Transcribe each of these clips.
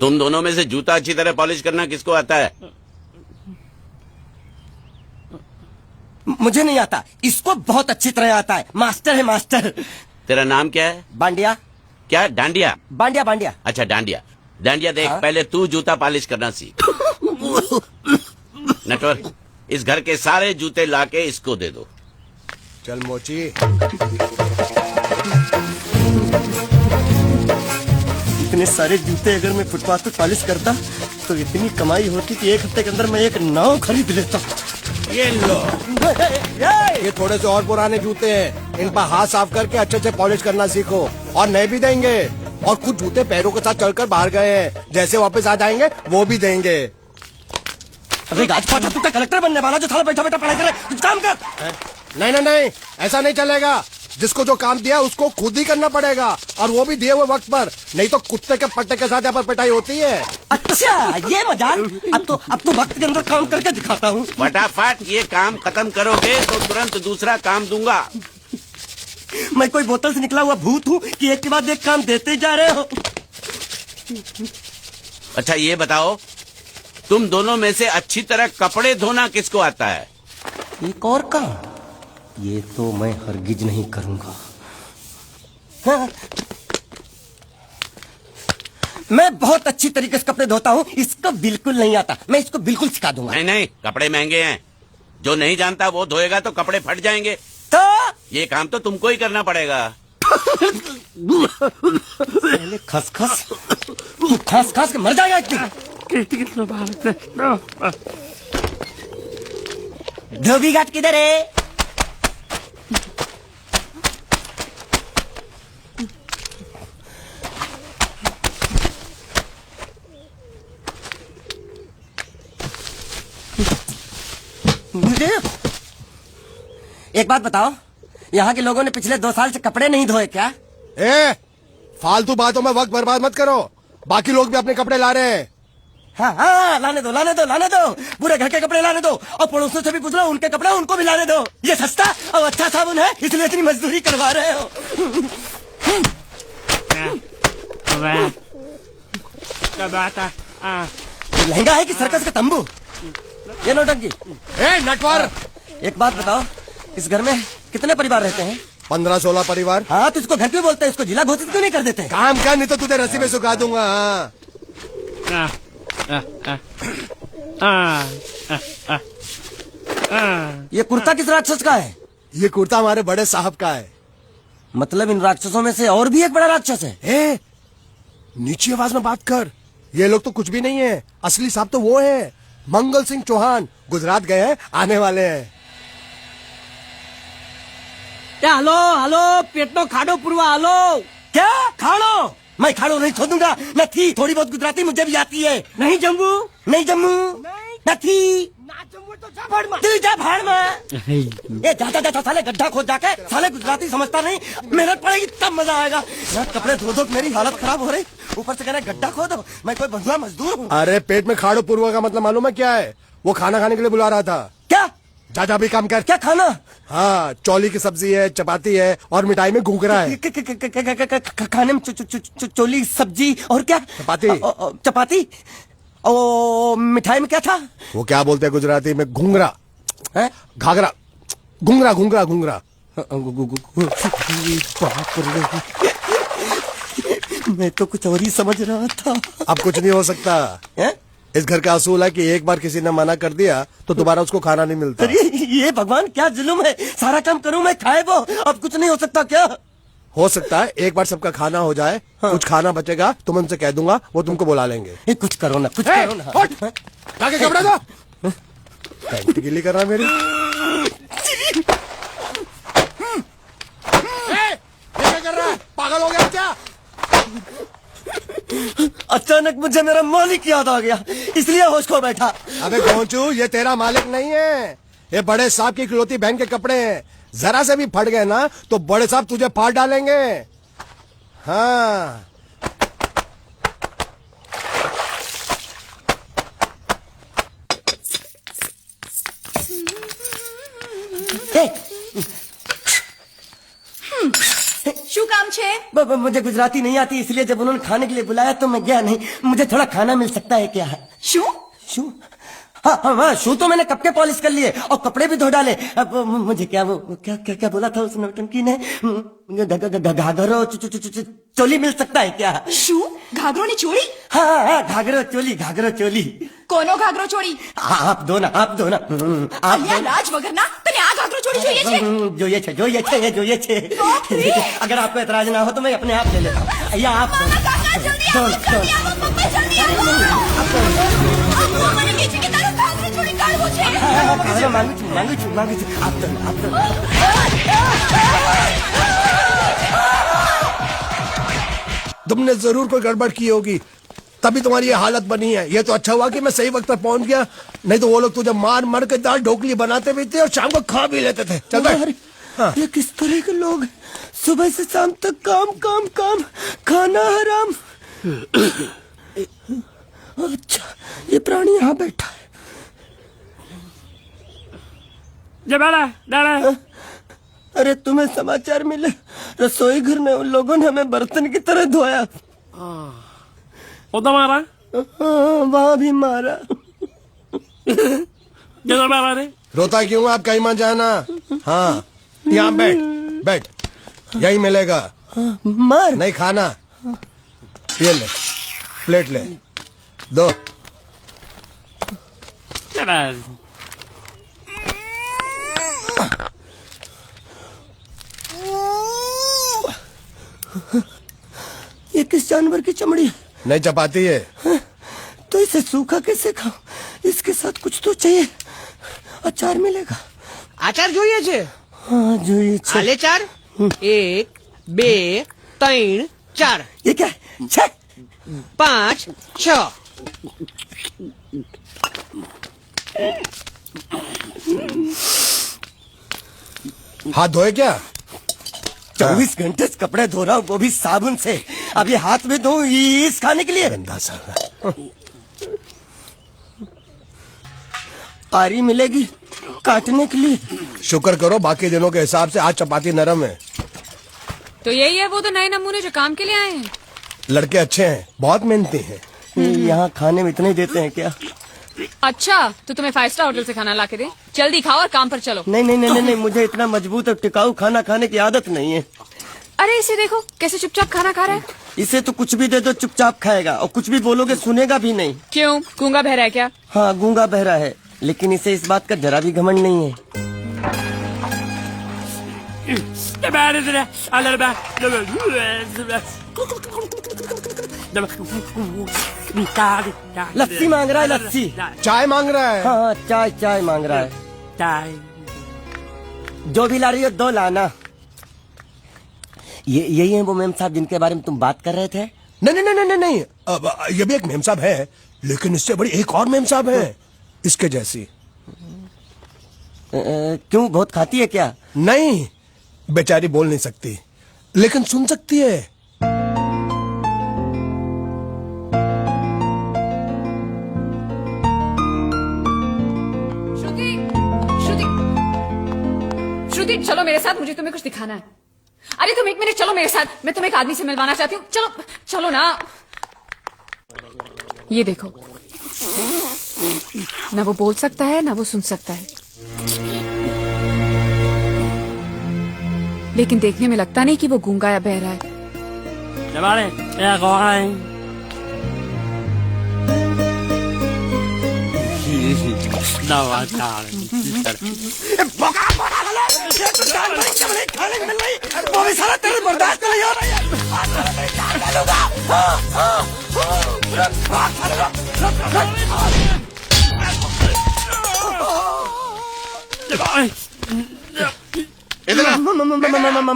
तुम दोनों में से जूता अच्छी तरह पॉलिश करना किसको आता है? मुझे नहीं आता, इसको बहुत अच्छी तरह आता है। मास्टर है मास्टर। तेरा नाम क्या है? बांडिया। क्या? डांडिया? बांडिया बांडिया। अच्छा डांडिया। डांडिया देख, हाँ? पहले तू जूता पॉलिश करना सीख। नटवर, इस घर के सारे जूते लाके इसको दे दो। चल मोची। इतने सारे जूते अगर मैं फुटपाथ पे पॉलिश करता तो इतनी कमाई होती कि एक हफ्ते के अंदर मैं एक नाव खरीद लेता। ये लो, ये थोड़े से और पुराने जूते हैं, इन पर हाथ साफ करके अच्छे से पॉलिश करना सीखो। और नए भी देंगे, और कुछ जूते पैरों के साथ चलकर बाहर गए हैं, जैसे वापस आ जाएंगे वो भी देंगे। अरे गाजपाट, तू तो कलेक्टर बनने वाला जो साला बैठा बैठा पढ़ाई करे, कुछ काम कर। नहीं नहीं नहीं, ऐसा नहीं चलेगा। जिसको जो काम दिया उसको खुद ही करना पड़ेगा, और वो भी दिए हुए वक्त पर, नहीं तो कुत्ते के पट्टे के साथ यहाँ पर पिटाई होती है। अच्छा ये मजाक। अब तो वक्त के अंदर काम करके दिखाता हूँ। फटाफट ये काम खत्म करोगे तो तुरंत दूसरा काम दूंगा। मैं कोई बोतल से निकला हुआ भूत हूँ कि एक के बाद एक काम देते जा रहे हो। अच्छा ये बताओ, तुम दोनों में से अच्छी तरह कपड़े धोना किसको आता है? एक और काम, ये तो मैं हरगिज नहीं करूंगा। हाँ। मैं बहुत अच्छी तरीके से कपड़े धोता हूँ, इसको बिल्कुल नहीं आता। मैं इसको बिल्कुल सिखा दूंगा। नहीं नहीं, कपड़े महंगे हैं, जो नहीं जानता वो धोएगा तो कपड़े फट जाएंगे। तो ये काम तो तुमको ही करना पड़ेगा। पहले खसखस, तू खस खस के मर जाएगा एक दिन। धोबी घाट किधर है? एक बात बताओ, यहाँ के लोगों ने पिछले 2 साल से कपड़े नहीं धोए क्या? फालतू बातों में वक्त बर्बाद मत करो, बाकी लोग भी अपने कपड़े ला रहे हैं। हाँ हाँ, लाने दो लाने दो लाने दो, पूरे घर के कपड़े लाने दो, और पड़ोसियों से भी पूछ लो, उनके कपड़े उनको भी लाने दो। ये सस्ता और अच्छा साबुन है, इसलिए इतनी मजदूरी करवा रहे हो। लहंगा है कि सर्कस का तंबू? ये नौटंकी। नटवर, एक बात बताओ, इस घर में कितने परिवार रहते हैं? 15-16 परिवार। हाँ, तो इसको घर क्यों बोलते हैं? इसको जिला घोषित क्यों नहीं कर देते? काम कर, नहीं तो तुझे रस्सी में सुखा दूंगा। ये कुर्ता किस राक्षस का है? ये कुर्ता हमारे बड़े साहब का है। मतलब इन राक्षसों में से और भी एक बड़ा राक्षस है? नीची आवाज में बात कर, ये लोग तो कुछ भी नहीं है, असली साहब तो वो है मंगल सिंह चौहान, गुजरात गए हैं, आने वाले हैं। हेलो हेलो, पेट नो खाड़ो पुरवा। हेलो, क्या खाड़ो? मैं खाड़ो नहीं छोड़ूंगा। न थी, थोड़ी बहुत गुजराती मुझे भी आती है। नहीं जम्मू, नहीं जम्मू, न थी। तो जा भाड़ में। ये जाता जाता साले गड्ढा खोद जाके, साले गुजराती समझता नहीं, मेहनत पड़ेगी तब मजा आएगा। यार कपड़े धो धो मेरी हालत खराब हो रही, ऊपर से कह रहे गड्ढा खोदो। मैं कोई बंधुआ मजदूर हूँ? अरे पेट में खाड़ो पूर्वा का मतलब मालूम है क्या है? वो खाना खाने के लिए बुला रहा था। क्या? जा भी काम कर। क्या खाना? हाँ, चौली की सब्जी है, चपाती है, और मिठाई में घूघरा है। खाने में चोली सब्जी और क्या? चपाती। चपाती। ओ मिठाई में क्या था? वो क्या बोलते हैं गुजराती में? घूंघरा है? घाघरा, घूंघरा घूंघरा घूंघरा। मैं तो कुछ और ही समझ रहा था। अब कुछ नहीं हो सकता है? इस घर का असूल है कि एक बार किसी ने मना कर दिया तो दोबारा उसको खाना नहीं मिलता। अरे ये भगवान क्या जुल्म है, सारा काम करूं मैं, खाए वो। अब कुछ नहीं हो सकता क्या? हो सकता है एक बार सबका खाना हो जाए। हाँ। कुछ खाना बचेगा तो मैं उनसे कह दूंगा, वो तुमको बुला लेंगे। कुछ करो ना, कुछ करो ना। जाके कपड़े दो। पैंट गिल्ली कर रहा मेरी। ये क्या कर रहा है? पागल हो गया क्या? अचानक मुझे मेरा मालिक याद आ गया, इसलिए होश खो बैठा। अबे गोंचू, ये तेरा मालिक नहीं है, ये बड़े साहब की इकलौती बहन के कपड़े हैं। जरा से भी फट गए ना तो बड़े साहब तुझे फाड़ डालेंगे। हाँ, શું કામ છે? मुझे गुजराती नहीं आती, इसलिए जब उन्होंने खाने के लिए बुलाया तो मैं गया नहीं। मुझे थोड़ा खाना मिल सकता है क्या? शू शू? हाँ, शू तो मैंने कब के पॉलिश कर लिए और कपड़े भी धो डाले। अब मुझे क्या वो क्या क्या क्या बोला था उस नौटंकी ने? घाघरो चोली मिल सकता है क्या? शू घाघरो ने चोरी? हाँ, घाघरो चोली। कोनो घाघरो ચોરી? आप दो ना आप અલ્યા રાજ વગરના તને આ ઘાઘરો ચોરી જોઈએ છે? જોઈએ છે। अगर आपको एतराज ना हो तो मैं अपने आप ले लेता हूँ। या आप કાકા જલ્દી આવો, જલ્દી આવો, પપ્પા જલ્દી આવો। અમ્મા મને કહે છે કે તારો ઘાઘરો ચોરી કાઢવો છે। मांगू छू आप तो तुमने जरूर कोई गड़बड़ की होगी, तभी तुम्हारी ये हालत बनी है। ये तो अच्छा हुआ कि मैं सही वक्त पर पहुंच गया, नहीं तो वो लोग तुझे मार के दाल ढोकली बनाते भी थे और शाम को खा भी लेते थे। चल बैठ। हाँ। ये किस तरह के लोग हैं? सुबह से शाम तक काम, खाना हराम। अच्छा, ये प्राणी यहाँ बैठा है। अरे तुम्हें समाचार मिले? रसोई घर में उन लोगों ने हमें बर्तन की तरह धोया। मारा? वहाँ भी मारा। रोता क्यों? आप कहीं मत जाना। हाँ, यहाँ बैठ, यही मिलेगा। मार नहीं खाना, ये ले, प्लेट ले, दो। ये किस जानवर की चमड़ी? नहीं चपाती है। तो इसे सूखा कैसे खाऊं? इसके साथ कुछ तो चाहिए। अचार मिलेगा? આચાર જોઈએ છે? हाँ જોઈએ છે। આલે ચાર 1 2 3 4 ये क्या है? 6 5 6 हाथ धोए क्या? 24 घंटे से कपड़े धो रहा हूँ, वो भी साबुन से। अब ये हाथ में धो इस खाने के लिए? गंदा साला। आरी मिलेगी काटने के लिए? शुक्र करो बाकी दिनों के हिसाब से आज चपाती नरम है। तो यही है वो तो नए नमूने जो काम के लिए आए हैं। लड़के अच्छे हैं, बहुत मेहनती हैं। यहाँ खाने में इतने देते हैं क्या? अच्छा, तो तुम्हें 5 स्टार होटल से खाना ला के दे? जल्दी खाओ और काम पर चलो। नहीं, मुझे इतना मजबूत और टिकाऊ खाना खाने की आदत नहीं है। अरे इसे देखो कैसे चुपचाप खाना खा रहा है। इसे तो कुछ भी दे दो चुपचाप खाएगा, और कुछ भी बोलोगे सुनेगा भी नहीं। क्यों, गूंगा बहरा है क्या? हाँ, गूंगा बहरा है, लेकिन इसे इस बात का जरा भी घमंड नहीं है। लस्सी मांग रहा है, लस्सी। चाय मांग रहा है। हाँ, चाय मांग रहा है। जो भी ला रही हो 2 लाना। यही है वो मेम साहब जिनके बारे में तुम बात कर रहे थे? नहीं। अब ये भी एक मेम साहब है, लेकिन इससे बड़ी एक और मेम साहब है, इसके जैसी। क्यों, बहुत खाती है क्या? नहीं, बेचारी बोल नहीं सकती, लेकिन सुन सकती है। श्रुति चलो मेरे साथ, मुझे तुम्हें कुछ दिखाना है। अरे तुम 1 मिनट चलो मेरे साथ, मैं तुम्हें एक आदमी से मिलवाना चाहती हूँ। चलो ना। ये देखो, ना वो बोल सकता है ना वो सुन सकता है, लेकिन देखने में लगता नहीं कि वो गूंगा या बहरा है। वो भी साला तेरे बर्दाश्त नहीं हो रहा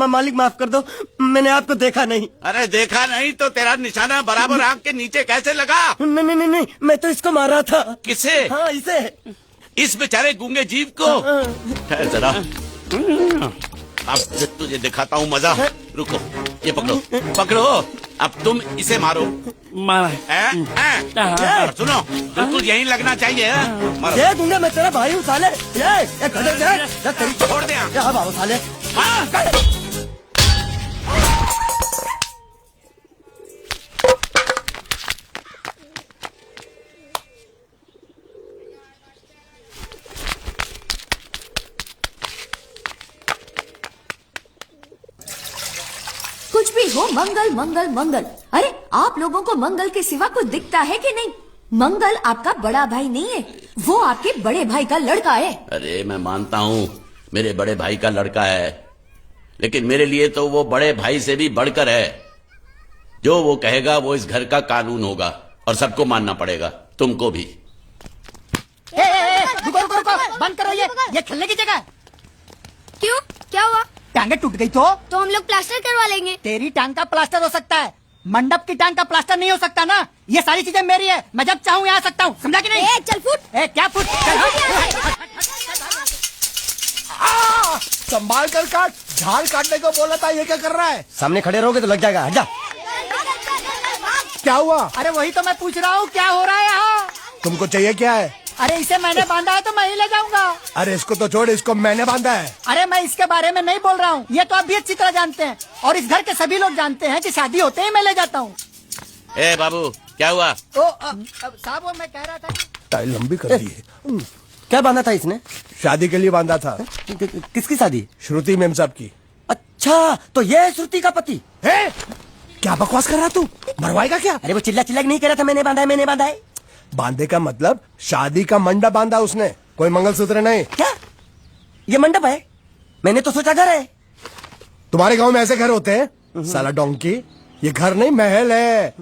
मालिक माफ कर दो, मैंने आपको देखा नहीं। अरे देखा नहीं तो तेरा निशाना बराबर आंख के नीचे कैसे लगा? नहीं, मैं तो इसको मारा था। किसे? हाँ, इसे। इस बेचारे गूंगे जीव को? ठहर जरा, अब तुझे दिखाता हूँ मजा। रुको, ये पकड़ो। अब तुम इसे मारो। सुनो, बिल्कुल यहीं लगना चाहिए। मारो। ये गूंगा, मैं तेरा भाई हूँ साले। ये छोड़ दे। बाबू साले। मंगल मंगल मंगल। अरे आप लोगों को मंगल के सिवा कुछ दिखता है कि नहीं? मंगल आपका बड़ा भाई नहीं है, वो आपके बड़े भाई का लड़का है। अरे मैं मानता हूँ मेरे बड़े भाई का लड़का है, लेकिन मेरे लिए तो वो बड़े भाई से भी बढ़कर है। जो वो कहेगा वो इस घर का कानून होगा और सबको मानना पड़ेगा, तुमको भी। रुको रुको रुको, बंद करो ये खेलने की जगह। क्यों, क्या हुआ? टांगे टूट गई तो हम लोग प्लास्टर करवा लेंगे। तेरी टांग का प्लास्टर हो सकता है, मंडप की टांग का प्लास्टर नहीं हो सकता ना। ये सारी चीजें मेरी है, मैं जब चाहूँ यहाँ आ सकता हूँ, समझा कि नहीं? चल फुट। क्या फुट? संभाल कर काट, झाड़ काटने को बोला था, ये क्या कर रहा है? सामने खड़े रहोगे तो लग जाएगा, हट जा। क्या हुआ? अरे वही तो मैं पूछ रहा हूँ, क्या हो रहा है यहाँ? तुमको चाहिए क्या है? अरे इसे मैंने बांधा है तो मैं ही ले जाऊंगा। अरे इसको तो छोड़, इसको मैंने बांधा है। अरे मैं इसके बारे में नहीं बोल रहा हूँ, ये तो आप भी अच्छी तरह जानते हैं और इस घर के सभी लोग जानते हैं कि शादी होते ही मैं ले जाता हूँ। ए बाबू, क्या हुआ? तो साहब वो मैं कह रहा था टाइल लंबी कर दी है। क्या बांधा था इसने? शादी के लिए बांधा था। किसकी शादी? श्रुति मेम साहब की। अच्छा, तो ये है श्रुति का पति? है? क्या बकवास कर रहा तू? मरवाएगा क्या? अरे वो चिल्ला चिल्ला के नहीं कह रहा था मैंने बांधा है, मैंने बांधा है। बांधे का मतलब शादी का मंडप बांधा उसने, कोई मंगलसूत्र नहीं। क्या ये मंडप है? मैंने तो सोचा घर है। तुम्हारे गांव में ऐसे घर होते हैं? साला डोंकी, ये घर नहीं महल है।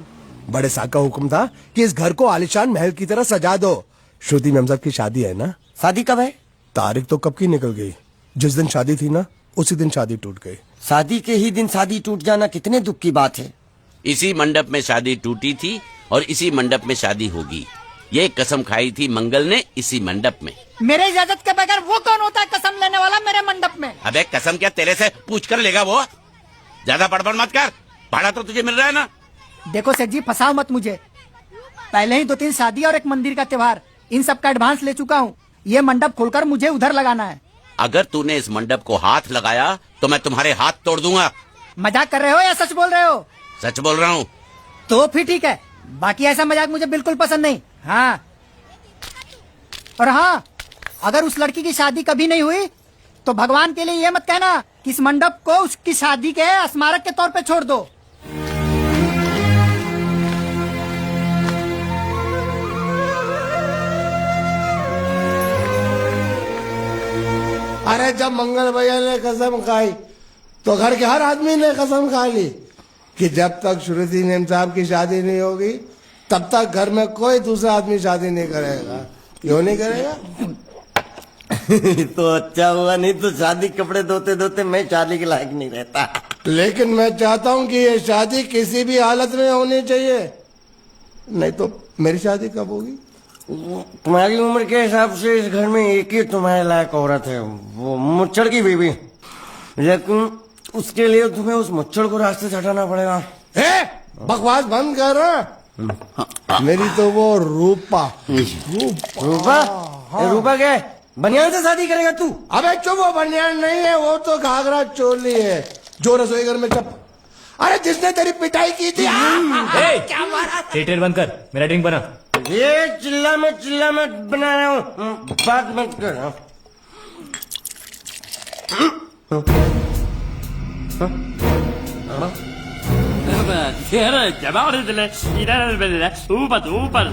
बड़े साहब का हुक्म था कि इस घर को आलीशान महल की तरह सजा दो। श्रुति मेम साहब की शादी है ना? शादी कब है? तारीख तो कब की निकल गई, जिस दिन शादी थी ना उसी दिन शादी टूट गई। शादी के ही दिन शादी टूट जाना कितने दुख की बात है। इसी मंडप में शादी टूटी थी और इसी मंडप में शादी होगी। ये कसम खाई थी मंगल ने इसी मंडप में। मेरे इजाजत के बगैर वो कौन होता है कसम लेने वाला मेरे मंडप में? अबे कसम क्या तेरे से पूछ कर लेगा वो? ज्यादा बड़बड़ मत कर, भाड़ा तो तुझे मिल रहा है ना। देखो सेठ जी, फंसाओ मत मुझे। पहले ही 2-3 शादी और एक मंदिर का त्योहार, इन सब का एडवांस ले चुका हूँ। ये मंडप खोलकर मुझे उधर लगाना है। अगर तूने इस मंडप को हाथ लगाया तो मैं तुम्हारे हाथ तोड़ दूंगा। मजाक कर रहे हो या सच बोल रहे हो? सच बोल रहा हूँ। तो फिर ठीक है, बाकी ऐसा मजाक मुझे बिल्कुल पसंद नहीं। हाँ, और हाँ, अगर उस लड़की की शादी कभी नहीं हुई तो भगवान के लिए ये मत कहना कि इस मंडप को उसकी शादी के स्मारक के तौर पे छोड़ दो। अरे जब मंगल भैया ने कसम खाई तो घर के हर आदमी ने कसम खा ली कि जब तक श्रुति मेम साहब की शादी नहीं होगी तब तक घर में कोई दूसरा आदमी शादी नहीं करेगा। क्यों नहीं करेगा? तो अच्छा हुआ, नहीं तो शादी कपड़े धोते धोते मैं शादी के लायक नहीं रहता। लेकिन मैं चाहता हूँ कि ये शादी किसी भी हालत में होनी चाहिए, नहीं तो मेरी शादी कब होगी? तुम्हारी उम्र के हिसाब से इस घर में एक ही तुम्हारे लायक औरत है, वो मुच्छड़ की बीवी। लेकिन उसके लिए तुम्हें उस मुच्छड़ को रास्ते से हटाना पड़ेगा। बकवास बंद कर। मेरी तो वो रूपा। रूपा? रूपा क्या है? बनियान से शादी करेगा तू? अबे चुप, वो बनियान नहीं है, वो तो घाघरा चोली है जो रसोई घर में अरे जिसने तेरी पिटाई की थी। क्या मारा? थिएटर बंद कर, मेरा ड्रिंक बना। ये चिल्ला मत बना रहा हूँ, बात मत कर। ऊपर